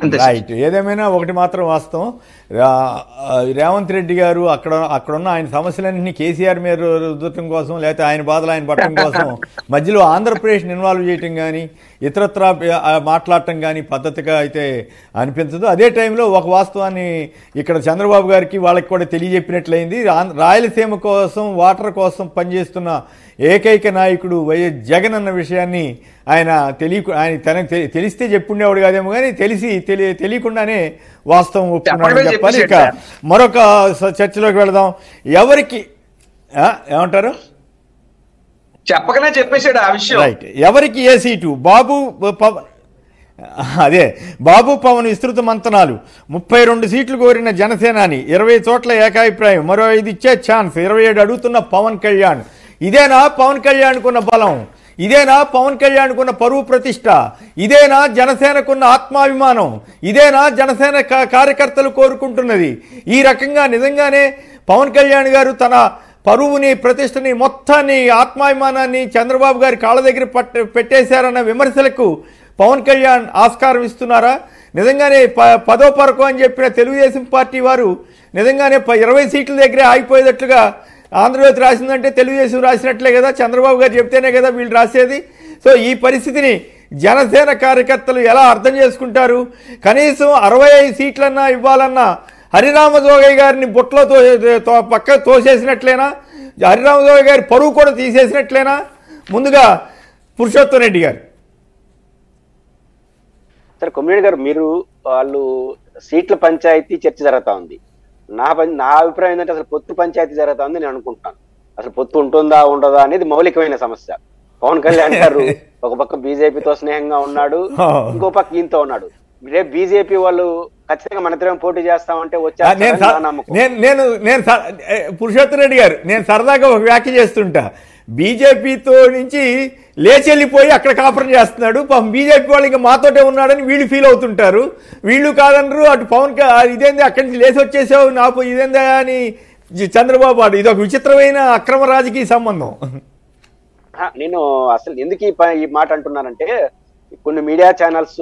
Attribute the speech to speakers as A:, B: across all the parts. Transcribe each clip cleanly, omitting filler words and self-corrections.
A: అంతే sir.
B: Right. ఏదేమైనా ఒకటి మాత్రం వాస్తవం, రేవంత్ రెడ్డి గారు అక్కడున్న ఆయన సమస్యలన్నింటినీ కేసీఆర్ మీద రుద్దటం కోసం, లేకపోతే ఆయన బాధలు ఆయన పట్టడం కోసం మధ్యలో ఆంధ్రప్రదేశ్ని ఇన్వాల్వ్ చేయటం కానీ, ఇతరత్రా మాట్లాడటం కానీ పద్ధతిగా అయితే అనిపించదు. అదే టైంలో ఒక వాస్తవాన్ని ఇక్కడ చంద్రబాబు గారికి వాళ్ళకి కూడా తెలియజెప్పినట్లయింది. రాయలసీమ కోసం, వాటర్ కోసం పనిచేస్తున్న ఏకైక నాయకుడు వైఎస్ జగన్ అన్న విషయాన్ని ఆయన తనకు తెలిస్తే చెప్పుండేవాడు కాదేమో, కానీ తెలియకుండానే వాస్తవం ఒప్పుకున్నాడని చెప్పాలి. ఇక మరొక చర్చలోకి వెళదాం. ఎవరికి ఏమంటారు,
A: చెప్పకనే చెప్పేశాడు ఆ విషయం.
B: రైట్. ఎవరికి ఏ సీటు? బాబు పవన్ విస్తృత మంతనాలు. 32 సీట్లు కోరిన జనసేనాని, 20 చోట్ల ఏకాభిప్రాయం, మరో 5 ఇచ్చే ఛాన్స్, 27 అడుగుతున్న పవన్ కళ్యాణ్. ఇదేనా పవన్ కళ్యాణ్కున్న బలం? ఇదేనా పవన్ కళ్యాణ్కున్న పరువు ప్రతిష్ట? ఇదేనా జనసేనకున్న ఆత్మాభిమానం? ఇదేనా జనసేన కార్యకర్తలు కోరుకుంటున్నది? ఈ రకంగా నిజంగానే పవన్ కళ్యాణ్ గారు తన పరువుని, ప్రతిష్టని, మొత్తాన్ని, ఆత్మాభిమానాన్ని చంద్రబాబు గారి కాళ్ళ దగ్గర పెట్టేశారన్న విమర్శలకు పవన్ కళ్యాణ్ ఆస్కారం ఇస్తున్నారా? నిజంగానే 10వ పరకం అని చెప్పిన తెలుగుదేశం పార్టీ వారు నిజంగానే 20 సీట్ల దగ్గరే ఆగిపోయేటట్లుగా ఆంధ్రజ్యోతి రాసిందంటే తెలుగుదేశం రాసినట్లే కదా, చంద్రబాబు గారు చెప్తేనే కదా వీళ్ళు రాసేది. సో ఈ పరిస్థితిని జనసేన కార్యకర్తలు ఎలా అర్థం చేసుకుంటారు? కనీసం 65 సీట్లన్నా ఇవ్వాలన్నా హరిరామజోగయ్య గారిని బొట్లో పక్క తోసేసినట్లేనా? హరిరామజోగయ్య గారి పరువు కూడా తీసేసినట్లేనా? ముందుగా పురుషోత్తం రెడ్డి గారు.
C: సరే కొమ్మిరెడ్డి గారు, మీరు వాళ్ళు సీట్ల పంచాయతీ చర్చ జరుగుతా ఉంది. నా అభిప్రాయం ఏంటంటే అసలు పొత్తు పంచాయతీ జరుగుతా ఉంది నేను అనుకుంటున్నాను. అసలు పొత్తు ఉంటుందా ఉండదా అనేది మౌలికమైన సమస్య. పవన్ కళ్యాణ్ గారు ఒక పక్క బీజేపీతో స్నేహంగా ఉన్నాడు, ఇంకో పక్క ఈయనతో ఉన్నాడు. రేపు బీజేపీ వాళ్ళు ఖచ్చితంగా మన ఇద్దరం పోటీ చేస్తామంటే
B: నేను పురుషోత్తం రెడ్డి గారు, నేను సరదాగా ఒక వ్యాఖ్య చేస్తుంటా. బీజేపీతో నుంచి లేచెళ్ళిపోయి అక్కడ కాపురం చేస్తున్నాడు, బీజేపీ వాళ్ళు ఇంకా మాతోటే ఉన్నాడని వీళ్ళు ఫీల్ అవుతుంటారు. వీళ్ళు కాదనరు, అటు పవన్ ఇదేంది అక్కడి నుంచి లేచి వచ్చేసావు నాకు ఇదేందా అని చంద్రబాబు ఆడు. ఇది ఒక విచిత్రమైన అక్రమ రాజకీయ సంబంధం.
C: నేను అసలు ఎందుకు ఈ మాట అంటున్నానంటే, కొన్ని మీడియా ఛానల్స్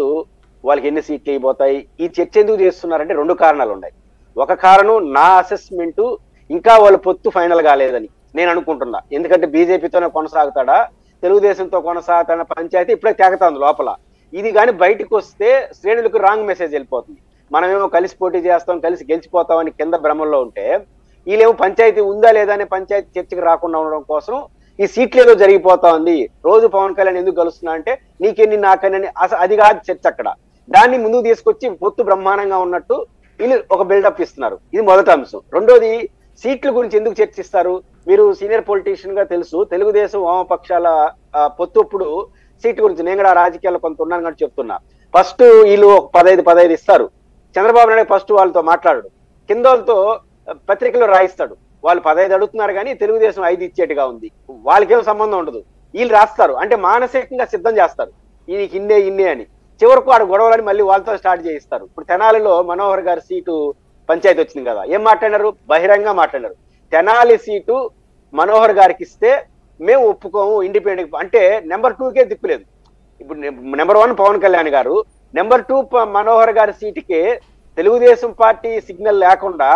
C: వాళ్ళకి ఎన్ని సీట్లు ఇవ్వబోతాయి ఈ చర్చ ఎందుకు చేస్తున్నారంటే 2 కారణాలు ఉన్నాయి. ఒక కారణం నా అసెస్మెంట్ ఇంకా వాళ్ళ పొత్తు ఫైనల్ కాలేదని నేను అనుకుంటున్నా. ఎందుకంటే బీజేపీతోనే కొనసాగుతాడా, తెలుగుదేశంతో కొనసాగుతాడన్న పంచాయతీ ఇప్పుడే తేగతాంది లోపల. ఇది కానీ బయటకు వస్తే శ్రేణులకు రాంగ్ మెసేజ్ వెళ్ళిపోతుంది. మనమేమో కలిసి పోటీ చేస్తాం, కలిసి గెలిచిపోతామని కింద భ్రమంలో ఉంటే, వీళ్ళేమో పంచాయతీ ఉందా లేదా అనే పంచాయతీ చర్చకు రాకుండా ఉండడం కోసం ఈ సీట్లు ఏదో జరిగిపోతా ఉంది. రోజు పవన్ కళ్యాణ్ ఎందుకు కలుస్తున్నా అంటే నీకెన్ని నాకని, అది కాదు చర్చ అక్కడ. దాన్ని ముందుకు తీసుకొచ్చి పొత్తు బ్రహ్మాండంగా ఉన్నట్టు వీళ్ళు ఒక బిల్డప్ ఇస్తున్నారు. ఇది మొదటి అంశం. రెండోది, సీట్ల గురించి ఎందుకు చర్చిస్తారు? మీరు సీనియర్ పొలిటీషియన్ గా తెలుసు, తెలుగుదేశం వామపక్షాల పొత్తుప్పుడు సీట్ల గురించి నేను కూడా రాజకీయాల్లో కొంత ఉన్నాను కానీ చెప్తున్నా. ఫస్ట్ వీళ్ళు 15 ఇస్తారు. చంద్రబాబు నాయుడు ఫస్ట్ వాళ్ళతో మాట్లాడు, కింద వాళ్ళతో పత్రికలో రాయిస్తాడు. వాళ్ళు 15 అడుగుతున్నారు కానీ తెలుగుదేశం 5 ఇచ్చేట్టుగా ఉంది. వాళ్ళకేం సంబంధం ఉండదు. వీళ్ళు రాస్తారు అంటే మానసికంగా సిద్ధం చేస్తారు, ఈయనకి ఇన్నే అని. చివరకు ఆడ గొడవలని మళ్ళీ వాళ్ళతో స్టార్ట్ చేయిస్తారు. ఇప్పుడు తెనాలిలో మనోహర్ గారి సీటు పంచాయతీ వచ్చింది కదా, ఏం మాట్లాడారు? బహిరంగ మాట్లాడారు. తెనాలి సీటు మనోహర్ గారికి ఇస్తే మేము ఒప్పుకోము, ఇండిపెండెంట్ అంటే నెంబర్ 2కే దిక్కులేదు. ఇప్పుడు నెంబర్ 1 పవన్ కళ్యాణ్ గారు, నెంబర్ 2 మనోహర్ గారి సీటుకే తెలుగుదేశం పార్టీ సిగ్నల్ లేకుండా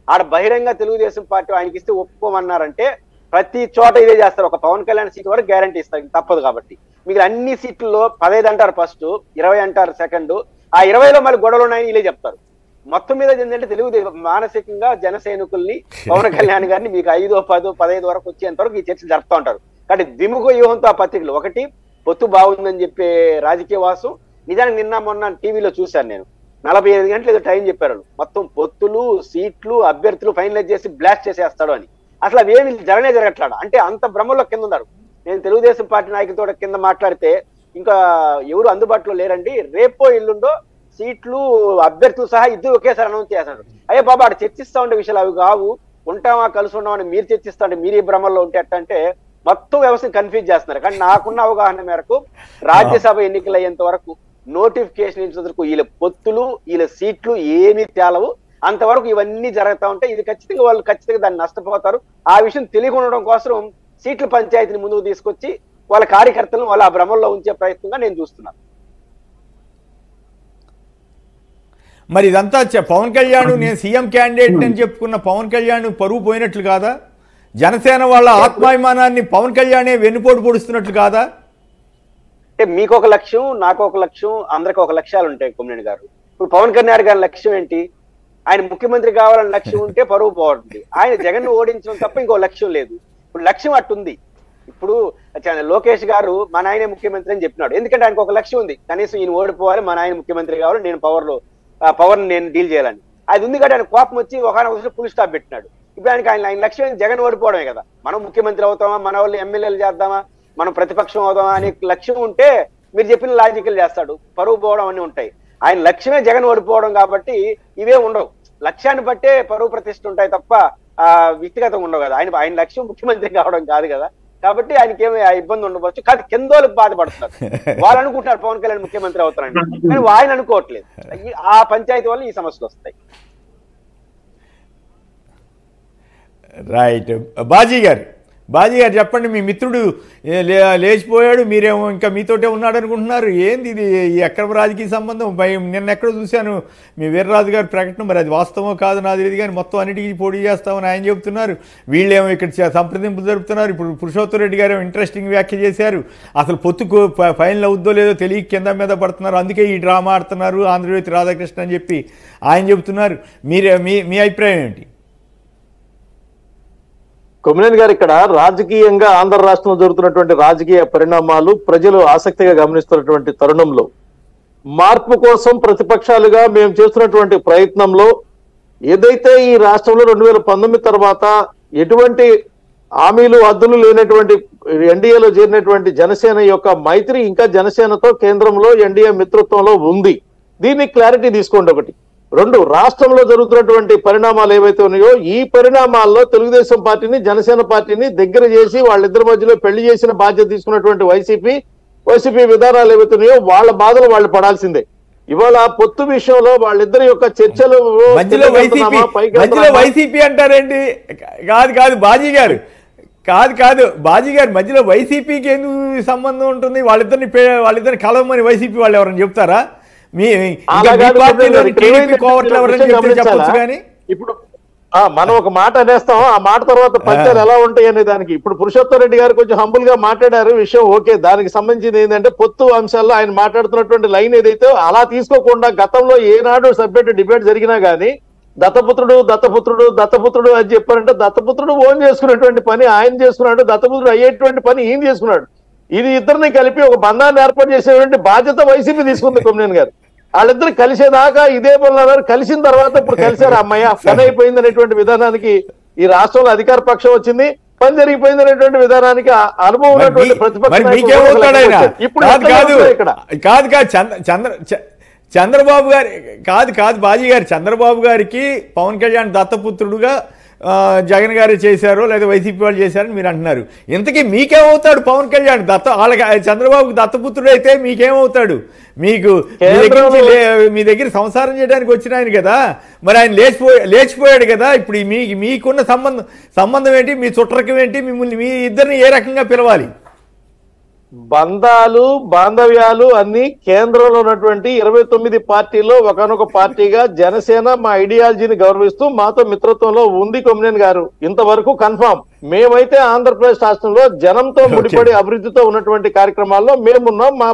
C: ఆడ బహిరంగ తెలుగుదేశం పార్టీ ఆయనకి ఇస్తే ఒప్పుకోమన్నారంటే ప్రతి చోట ఇదే చేస్తారు. ఒక పవన్ కళ్యాణ్ సీటు వరకు గ్యారంటీ ఇస్తారు, తప్పదు. కాబట్టి మీకు అన్ని సీట్లలో 15 అంటారు ఫస్ట్, 20 అంటారు సెకండ్, ఆ 20లో మళ్ళీ గొడవలు ఉన్నాయని వీళ్ళే చెప్తారు. మొత్తం మీద ఏంటంటే తెలుగుదేశం మానసికంగా జన సైనికుల్ని, పవన్ కళ్యాణ్ గారిని మీకు 5, 10, 15 వరకు వచ్చేంత వరకు ఈ చర్చలు జరుపుతూ ఉంటారు. కాబట్టి ద్విముఖ వ్యూహంతో ఆ పత్రికలు, ఒకటి పొత్తు బాగుందని చెప్పే రాజకీయ వాసం. నిజానికి నిన్న మొన్న టీవీలో చూశాను నేను, 45 గంటలు ఏదో టైం చెప్పారు. మొత్తం పొత్తులు, సీట్లు, అభ్యర్థులు ఫైనలైజ్ చేసి బ్లాస్ట్ చేసేస్తాడు అని. అసలు అవేమి జరగట్లా. అంటే అంత భ్రమంలో కింద ఉన్నారు. నేను తెలుగుదేశం పార్టీ నాయకులతో కింద మాట్లాడితే ఇంకా ఎవరు అందుబాటులో లేరండి, రేపో ఎల్లుండో సీట్లు అభ్యర్థులు సహా ఇద్దరు ఒకేసారి అనౌన్స్ చేస్తాడు. అయ్యే బాబా అక్కడ చర్చిస్తా ఉండే విషయాలు అవి కావు, ఉంటామా కలిసి ఉండమని మీరు చర్చిస్తా ఉంటే మీరు ఈ భ్రమంలో ఉంటే అంటే మొత్తం వ్యవస్థను కన్ఫ్యూజ్ చేస్తున్నారు. కానీ నాకున్న అవగాహన మేరకు రాజ్యసభ ఎన్నికలు అయ్యేంత వరకు నోటిఫికేషన్ ఇచ్చేందుకు వీళ్ళ పొత్తులు, వీళ్ళ సీట్లు ఏమీ తేలవు. అంతవరకు ఇవన్నీ జరుగుతూ ఉంటాయి. ఇది ఖచ్చితంగా వాళ్ళు దాన్ని నష్టపోతారు. ఆ విషయం తెలియకుండా కోసం సీట్ల పంచాయతీని ముందుకు తీసుకొచ్చి వాళ్ళ కార్యకర్తలను వాళ్ళ ఆ భ్రమంలో ఉంచే ప్రయత్నంగా నేను చూస్తున్నాను.
B: మరి ఇదంతా పవన్ కళ్యాణ్ నేను సీఎం క్యాండిడేట్ అని చెప్పుకున్న పవన్ కళ్యాణ్ పరువు పోయినట్లు కాదా? జనసేన వాళ్ళ ఆత్మాభిమానాన్ని పవన్ కళ్యాణే వెన్నుపోటు పొడుస్తున్నట్లు కాదా?
C: అంటే మీకు ఒక లక్ష్యం, నాకు ఒక లక్ష్యం, అందరికి ఒక లక్ష్యాలు ఉంటాయి కొమ్మినేని గారు. ఇప్పుడు పవన్ కళ్యాణ్ గారి లక్ష్యం ఏంటి? ఆయన ముఖ్యమంత్రి కావాలని లక్ష్యం ఉంటే పరువు పోతుంది. ఆయన జగన్ ఓడించడం తప్ప ఇంకో లక్ష్యం లేదు. ఇప్పుడు లక్ష్యం అట్టుంది. ఇప్పుడు లోకేష్ గారు మా నాయనే ముఖ్యమంత్రి అని చెప్పినాడు. ఎందుకంటే ఆయనకు ఒక లక్ష్యం ఉంది, కనీసం ఈయన ఓడిపోవాలి, మా నాయన ముఖ్యమంత్రి కావాలి, నేను పవర్ నేను డీల్ చేయాలని. అది ఉంది కాబట్టి ఆయన కోపం వచ్చి ఒక ఫుల్ స్టాప్ పెట్టినాడు. ఇప్పుడు ఆయన లక్ష్యం జగన్ ఓడిపోవడమే కదా. మనం ముఖ్యమంత్రి అవుతామా, మన వాళ్ళు ఎమ్మెల్యేలు చేద్దామా, మనం ప్రతిపక్షం అవుదామా అనే లక్ష్యం ఉంటే మీరు చెప్పిన లాజికల్ చేస్తాడు, పరువు పోవడం అన్నీ ఉంటాయి. ఆయన లక్ష్యమే జగన్ ఓడిపోవడం కాబట్టి ఇవే ఉండవు. లక్ష్యాన్ని బట్టే పరువు ప్రతిష్ఠ ఉంటాయి తప్ప వ్యక్తిగతంగా ఉండవు కదా. ఆయన లక్ష్యం ముఖ్యమంత్రి కావడం కాదు కదా. కాబట్టి ఆయనకి ఏమి ఇబ్బంది ఉండవచ్చు. కాదు, కిందోళ్ళకి బాధపడుతున్నారు. వాళ్ళు అనుకుంటున్నారు పవన్ కళ్యాణ్ ముఖ్యమంత్రి అవుతారండి, కానీ ఆయన అనుకోవట్లేదు. ఆ పంచాయతీ వల్ల ఈ సమస్యలు వస్తాయి.
B: రైట్. బాజీ గారు చెప్పండి, మీ మిత్రుడు లేచిపోయాడు, మీరేమో ఇంకా మీతోటే ఉన్నాడు అనుకుంటున్నారు. ఏంది ఇది, ఎక్కడ రాజకీయ సంబంధం? నిన్న ఎక్కడ చూశాను మీ వీర్రాజు గారి ప్రకటన, మరి అది వాస్తవమో కాదు నాది తెలియదు, కానీ మొత్తం అన్నిటికీ పోటీ చేస్తామని ఆయన చెబుతున్నారు. వీళ్ళేమో ఇక్కడ సంప్రదింపులు జరుపుతున్నారు. ఇప్పుడు పురుషోత్తమ రెడ్డి గారు ఇంట్రెస్టింగ్ వ్యాఖ్య చేశారు. అసలు పొత్తుకు ఫైనల్ అవుద్దో లేదో తెలియ కింద మీద పడుతున్నారు, అందుకే ఈ డ్రామా ఆడుతున్నారు ఆంధ్రజ్యోతి రాధాకృష్ణ అని చెప్పి ఆయన చెబుతున్నారు. మీ అభిప్రాయం ఏంటి?
D: కొమ్మినేని గారు, ఇక్కడ రాజకీయంగా ఆంధ్ర రాష్ట్రంలో జరుగుతున్నటువంటి రాజకీయ పరిణామాలు ప్రజలు ఆసక్తిగా గమనిస్తున్నటువంటి తరుణంలో మార్పు కోసం ప్రతిపక్షాలుగా మేము చేస్తున్నటువంటి ప్రయత్నంలో ఏదైతే ఈ రాష్ట్రంలో 2019 తర్వాత ఎటువంటి హామీలు అద్దులు లేనటువంటి ఎన్డీఏలో చేరినటువంటి జనసేన యొక్క మైత్రి ఇంకా జనసేనతో కేంద్రంలో ఎన్డీఏ మిత్రత్వంలో ఉంది. దీన్ని క్లారిటీ తీసుకోండి. ఒకటి. రెండు, రాష్ట్రంలో జరుగుతున్నటువంటి పరిణామాలు ఏవైతే ఉన్నాయో ఈ పరిణామాల్లో తెలుగుదేశం పార్టీని జనసేన పార్టీని దగ్గర చేసి వాళ్ళిద్దరి మధ్యలో పెళ్లి చేసిన బాధ్యత తీసుకున్నటువంటి వైసీపీ విధానాలు ఏవైతే ఉన్నాయో వాళ్ళ బాధలు వాళ్ళు పడాల్సిందే. ఇవాళ పొత్తు విషయంలో వాళ్ళిద్దరి యొక్క చర్చలు
B: మధ్యలో వైసీపీ అంటారేంటి? కాదు బాజీ గారు, బాజీ గారు, మధ్యలో వైసీపీకి ఎందుకు సంబంధం ఉంటుంది? వాళ్ళిద్దరిని కలవమని వైసీపీ వాళ్ళు ఎవరైనా చెప్తారా?
D: ఇప్పుడు మనం ఒక మాట అనేస్తాం, ఆ మాట తర్వాత పంచాలు ఎలా ఉంటాయి అనే దానికి ఇప్పుడు పురుషోత్తమ రెడ్డి గారు కొంచెం హంబుల్ గా మాట్లాడారు. విషయం ఓకే. దానికి సంబంధించింది ఏంటంటే పొత్తు అంశాల్లో ఆయన మాట్లాడుతున్నటువంటి లైన్ ఏదైతే అలా తీసుకోకుండా గతంలో ఏనాడు సబ్జెక్ట్ డిబేట్ జరిగినా గానీ దత్తపుత్రుడు అని చెప్పారంటే దత్తపుత్రుడు ఓన్ చేసుకునేటువంటి పని ఆయన చేసుకున్నాడు, దత్తపుత్రుడు అయ్యేటువంటి పని ఈయన చేసుకున్నాడు. ఇది ఇద్దరిని కలిపి ఒక బంధాన్ని ఏర్పాటు చేసేటువంటి బాధ్యత వైసీపీ తీసుకుంది కొమ్మినేని గారు. వాళ్ళిద్దరు కలిసేదాకా ఇదే పనులు, కలిసిన తర్వాత ఇప్పుడు కలిసారు, అమ్మయ్య పని అయిపోయింది అనేటువంటి విధానానికి ఈ రాష్ట్రంలో అధికార పక్షం వచ్చింది, పని జరిగిపోయింది అనేటువంటి విధానానికి అనుభవం ఉన్నటువంటి ప్రతిపక్షం
B: చంద్రబాబు గారి కాదు బాజీ గారు, చంద్రబాబు గారికి పవన్ కళ్యాణ్ దత్తపుత్రుడుగా జగన్ గారు చేశారో లేదా వైసీపీ వాళ్ళు చేశారని మీరు అంటున్నారు. ఇంతకీ మీకేమవుతాడు పవన్ కళ్యాణ్? వాళ్ళకి చంద్రబాబుకి దత్తపుత్రుడు అయితే మీకేమవుతాడు? మీకు మీ దగ్గర సంసారం చేయడానికి వచ్చిన ఆయన కదా, మరి ఆయన లేచిపోయాడు కదా. ఇప్పుడు మీకున్న సంబంధం ఏంటి? మీ చుట్టరకం ఏంటి? మిమ్మల్ని మీ ఇద్దరిని ఏ రకంగా పిలవాలి?
D: బంధాలు బాంధవ్యాలు అన్ని కేంద్రంలో ఉన్నటువంటి 29 పార్టీల్లో ఒకనొక పార్టీగా జనసేన మా ఐడియాలజీని గౌరవిస్తూ మాతో మిత్రత్వంలో ఉంది కొమ్మినేని గారు. ఇంతవరకు కన్ఫామ్. మేమైతే ఆంధ్రప్రదేశ్ రాష్ట్రంలో జనంతో ముడిపడి అభివృద్ధితో ఉన్నటువంటి కార్యక్రమాల్లో మేమున్నాం, మా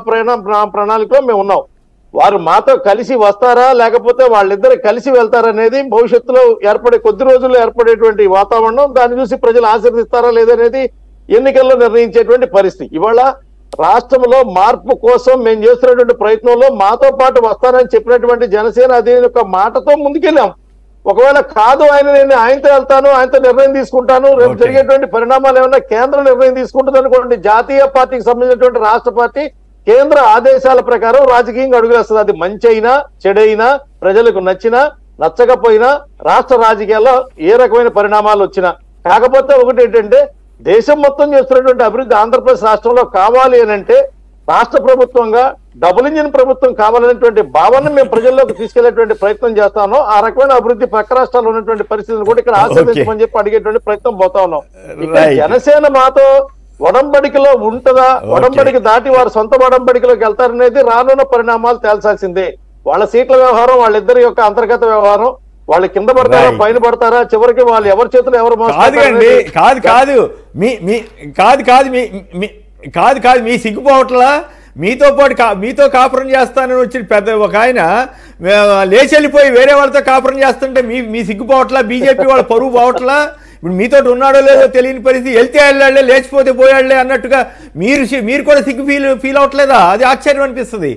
D: ప్రణాళికలో మేము ఉన్నాం. వారు మాతో కలిసి వస్తారా లేకపోతే వాళ్ళిద్దరు కలిసి వెళ్తారనేది భవిష్యత్తులో కొద్ది రోజుల్లో ఏర్పడేటువంటి వాతావరణం, దాన్ని చూసి ప్రజలు ఆశీర్దిస్తారా లేదనేది ఎన్నికల్లో నిర్ణయించేటువంటి పరిస్థితి. ఇవాళ రాష్ట్రంలో మార్పు కోసం మేము చేస్తున్నటువంటి ప్రయత్నంలో మాతో పాటు వస్తానని చెప్పినటువంటి జనసేన అదే ఒక మాటతో ముందుకెళ్ళాం. ఒకవేళ కాదు నేను ఆయనతో వెళ్తాను, ఆయనతో నిర్ణయం తీసుకుంటాను, రేపు జరిగేటువంటి పరిణామాలు ఏమన్నా కేంద్రం నిర్ణయం తీసుకుంటుంది అనుకోండి, జాతీయ పార్టీకి సంబంధించినటువంటి రాష్ట్ర పార్టీ కేంద్ర ఆదేశాల ప్రకారం రాజకీయంగా అడుగులేస్తుంది. అది మంచి అయినా చెడైనా ప్రజలకు నచ్చినా నచ్చకపోయినా రాష్ట్ర రాజకీయాల్లో ఏ రకమైన పరిణామాలు వచ్చినా. కాకపోతే ఒకటి ఏంటంటే దేశం మొత్తం చేస్తున్నటువంటి అభివృద్ధి ఆంధ్రప్రదేశ్ రాష్ట్రంలో కావాలి అని అంటే రాష్ట్ర ప్రభుత్వంగా డబుల్ ఇంజిన్ ప్రభుత్వం కావాలనేటువంటి భావన మేము ప్రజల్లోకి తీసుకెళ్లేటువంటి ప్రయత్నం చేస్తాను. ఆ రకమైన అభివృద్ధి పక్క రాష్ట్రాల్లో ఉన్నటువంటి పరిస్థితులను కూడా ఇక్కడ ఆశీర్వదించమని చెప్పి అడిగేటువంటి ప్రయత్నం పోతా ఉన్నాం. ఇక్కడ జనసేన మాతో ఒడంబడికలో ఉంటుందా, ఒడంబడికి దాటి వారు సొంత ఒడంబడికలోకి వెళ్తారనేది రానున్న పరిణామాలు తేల్చాల్సిందే. వాళ్ళ సీట్ల వ్యవహారం, వాళ్ళిద్దరి యొక్క అంతర్గత వ్యవహారం. వాళ్ళు కింద పడతారా
B: Right.
D: పైన పడతారా, చివరికి వాళ్ళు ఎవరి చేతులు ఎవరు
B: కాదుగండి, కాదు మీ మీ కాదు మీ సిగ్గుపోవట్లా? మీతో పాటు మీతో కాపురం చేస్తానని వచ్చిన పెద్ద ఒక ఆయన లేచి వెళ్ళిపోయి వేరే వాళ్ళతో కాపురం చేస్తుంటే మీ సిగ్గుపోవట్లా? బీజేపీ వాళ్ళ పరువు పోవట్లా? ఇప్పుడు మీతో ఉన్నాడో లేదో తెలియని పరిస్థితి, వెళ్తే వెళ్ళాళ్లే లేచిపోతే పోయాళ్లే అన్నట్టుగా మీరు కూడా సిగ్గు ఫీల్ అవ్వట్లేదా? అది ఆశ్చర్యం అనిపిస్తుంది.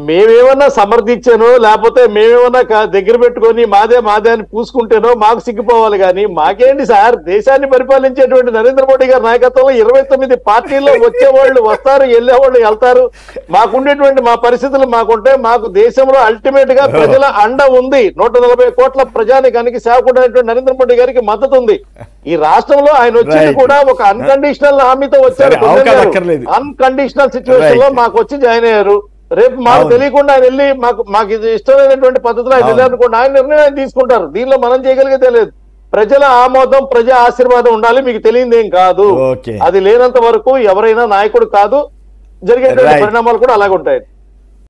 D: మేమేమన్నా సమర్థించానో లేకపోతే మేమేమన్నా దగ్గర పెట్టుకొని మాదే అని పూసుకుంటేనో మాకు సిగ్గిపోవాలి కానీ మాకేంటి సార్? దేశాన్ని పరిపాలించేటువంటి నరేంద్ర మోడీ గారి నాయకత్వంలో 29 పార్టీల్లో వచ్చేవాళ్ళు వస్తారు, వెళ్ళేవాళ్ళు వెళ్తారు. మాకుండేటువంటి మా పరిస్థితులు మాకుంటే మాకు దేశంలో అల్టిమేట్ గా ప్రజల అండ ఉంది. 140 కోట్ల ప్రజానికానికి సేవకుడైనటువంటి నరేంద్ర మోడీ గారికి మద్దతు ఉంది. ఈ రాష్ట్రంలో ఆయన వచ్చింది కూడా ఒక అన్కండిషనల్ హామీతో వచ్చారు. అన్కండిషనల్ సిచ్యువేషన్ లో మాకు వచ్చి జాయిన్ అయ్యారు. రేపు మాకు తెలియకుండా ఆయన వెళ్ళి మాకు ఇది ఇష్టమైనటువంటి పద్ధతిలో ఆయన వెళ్ళారనుకోండి, ఆయన నిర్ణయం తీసుకుంటారు. దీనిలో మనం చేయగలిగేదే లేదు. ప్రజల ఆమోదం, ప్రజా ఆశీర్వాదం ఉండాలి. మీకు తెలియదేం కాదు. అది లేనంత వరకు ఎవరైనా నాయకుడు కాదు. జరిగేటువంటి పరిణామాలు కూడా అలాగే ఉంటాయి.